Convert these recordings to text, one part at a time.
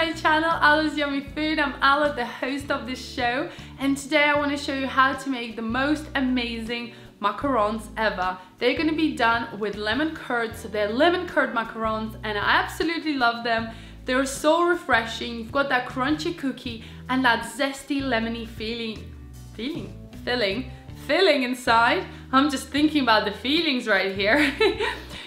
my channel, AllasYummyFood. I'm Alla, the host of this show, and today I want to show you how to make the most amazing macarons ever. They're going to be done with lemon curd, so they're lemon curd macarons, and I absolutely love them. They're so refreshing. You've got that crunchy cookie and that zesty lemony filling inside. I'm just thinking about the feelings right here.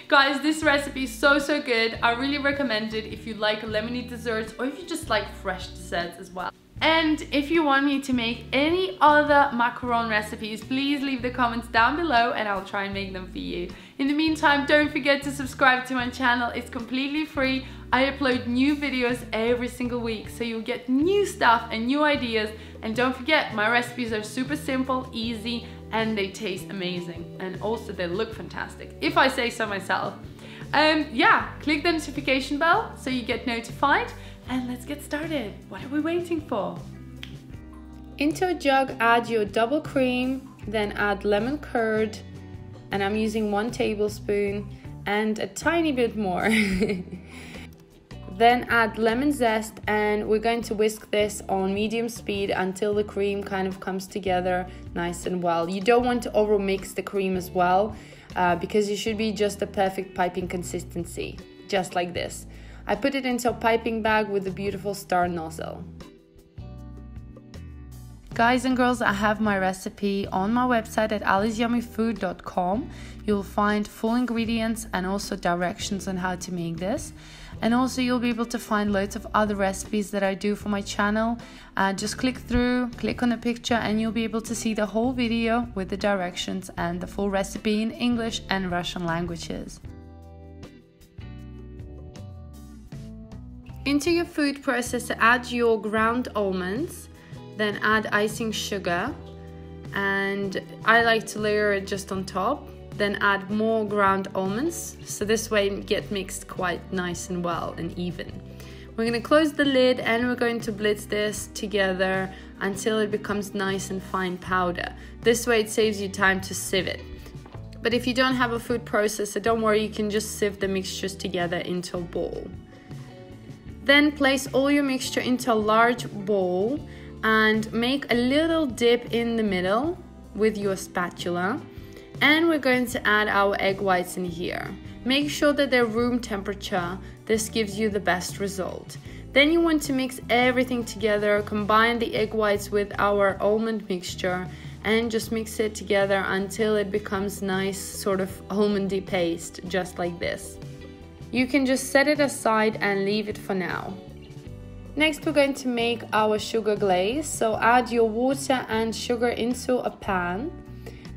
Guys, this recipe is so good. I really recommend it if you like lemony desserts or if you just like fresh desserts as well. And if you want me to make any other macaron recipes, please leave the comments down below and I'll try and make them for you. In the meantime, don't forget to subscribe to my channel. It's completely free. I upload new videos every single week, so you'll get new stuff and new ideas. And don't forget, my recipes are super simple, easy, and they taste amazing. And also they look fantastic, if I say so myself. Yeah, click the notification bell so you get notified. And let's get started. What are we waiting for? Into a jug, add your double cream, then add lemon curd, and I'm using 1 tablespoon and a tiny bit more. Then add lemon zest, and we're going to whisk this on medium speed until the cream kind of comes together nice and well. You don't want to over mix the cream as well, because it should be just a perfect piping consistency, just like this. I put it into a piping bag with a beautiful star nozzle. Guys and girls, I have my recipe on my website at AllasYummyFood.com. You'll find full ingredients and also directions on how to make this. And also you'll be able to find loads of other recipes that I do for my channel. Just click through, click on the picture, and you'll be able to see the whole video with the directions and the full recipe in English and Russian languages. Into your food processor, add your ground almonds, then add icing sugar, and I like to layer it just on top. Then add more ground almonds, so this way it gets mixed quite nice and well and even. We're going to close the lid and we're going to blitz this together until it becomes nice and fine powder. This way it saves you time to sieve it. But if you don't have a food processor, don't worry, you can just sieve the mixtures together into a bowl. Then place all your mixture into a large bowl and make a little dip in the middle with your spatula. And we're going to add our egg whites in here. Make sure that they're room temperature. This gives you the best result. Then you want to mix everything together, combine the egg whites with our almond mixture, and just mix it together until it becomes nice sort of almondy paste, just like this. You can just set it aside and leave it for now. Next, we're going to make our sugar glaze. So add your water and sugar into a pan.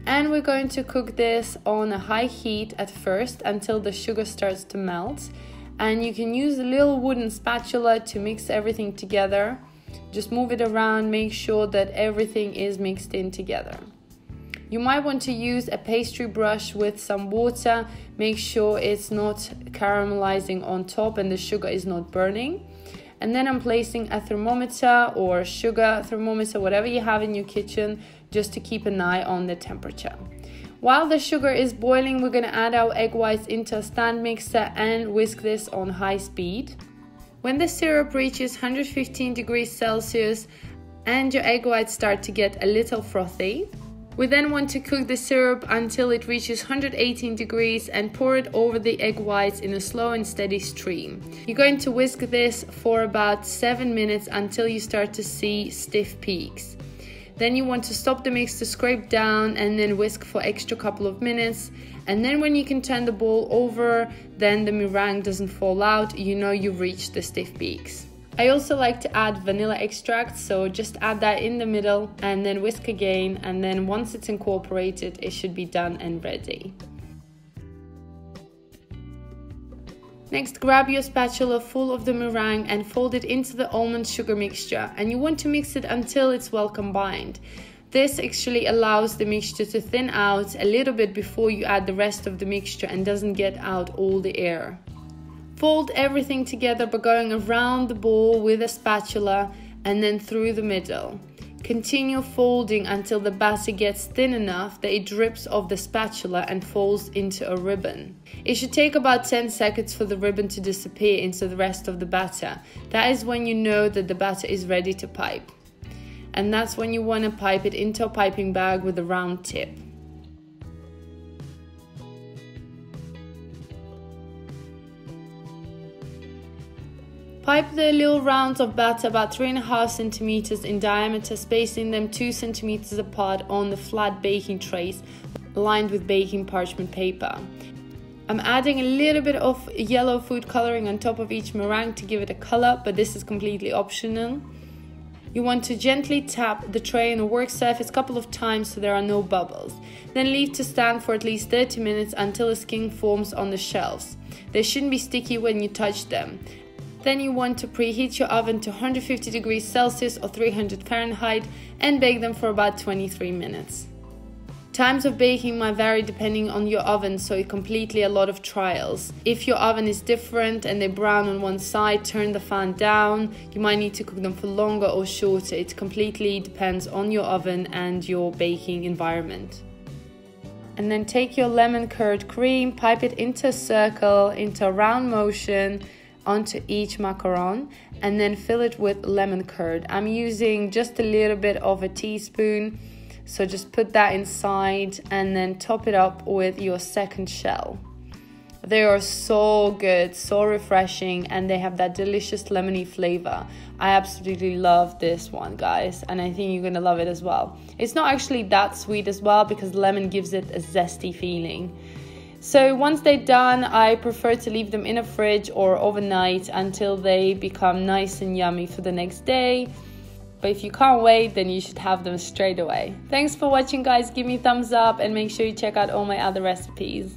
And we're going to cook this on a high heat at first until the sugar starts to melt. And you can use a little wooden spatula to mix everything together. Just move it around, make sure that everything is mixed in together. You might want to use a pastry brush with some water. Make sure it's not caramelizing on top and the sugar is not burning. And then I'm placing a thermometer or sugar thermometer, whatever you have in your kitchen, just to keep an eye on the temperature. While the sugar is boiling, we're going to add our egg whites into a stand mixer and whisk this on high speed. When the syrup reaches 115 degrees Celsius and your egg whites start to get a little frothy, we then want to cook the syrup until it reaches 118 degrees and pour it over the egg whites in a slow and steady stream. You're going to whisk this for about 7 minutes until you start to see stiff peaks. Then you want to stop the mix to scrape down and then whisk for extra couple of minutes. And then when you can turn the bowl over, then the meringue doesn't fall out, you know you've reached the stiff peaks. I also like to add vanilla extract, so just add that in the middle and then whisk again, and then once it's incorporated, it should be done and ready. Next, grab your spatula full of the meringue and fold it into the almond sugar mixture, and you want to mix it until it's well combined. This actually allows the mixture to thin out a little bit before you add the rest of the mixture and doesn't get out all the air. Fold everything together by going around the bowl with a spatula and then through the middle. Continue folding until the batter gets thin enough that it drips off the spatula and falls into a ribbon. It should take about 10 seconds for the ribbon to disappear into the rest of the batter. That is when you know that the batter is ready to pipe. And that's when you want to pipe it into a piping bag with a round tip. Pipe the little rounds of batter about 3.5 centimeters in diameter, spacing them 2 centimeters apart on the flat baking trays lined with baking parchment paper. I'm adding a little bit of yellow food coloring on top of each meringue to give it a color, but this is completely optional. You want to gently tap the tray on a work surface a couple of times so there are no bubbles. Then leave to stand for at least 30 minutes until a skin forms on the shelves. They shouldn't be sticky when you touch them. Then you want to preheat your oven to 150 degrees Celsius or 300 Fahrenheit and bake them for about 23 minutes. Times of baking might vary depending on your oven, so it's completely a lot of trials. If your oven is different and they brown on one side, turn the fan down. You might need to cook them for longer or shorter. It completely depends on your oven and your baking environment. And then take your lemon curd cream, pipe it into a circle, into a round motion, onto each macaron, and then fill it with lemon curd. I'm using just a little bit of a teaspoon, so just put that inside and then top it up with your second shell. They are so good, so refreshing, and they have that delicious lemony flavor. I absolutely love this one, guys, and I think you're gonna love it as well. It's not actually that sweet as well because lemon gives it a zesty feeling. So once they're done, I prefer to leave them in a fridge or overnight until they become nice and yummy for the next day. But if you can't wait, then you should have them straight away. Thanks for watching, guys. Give me a thumbs up and make sure you check out all my other recipes.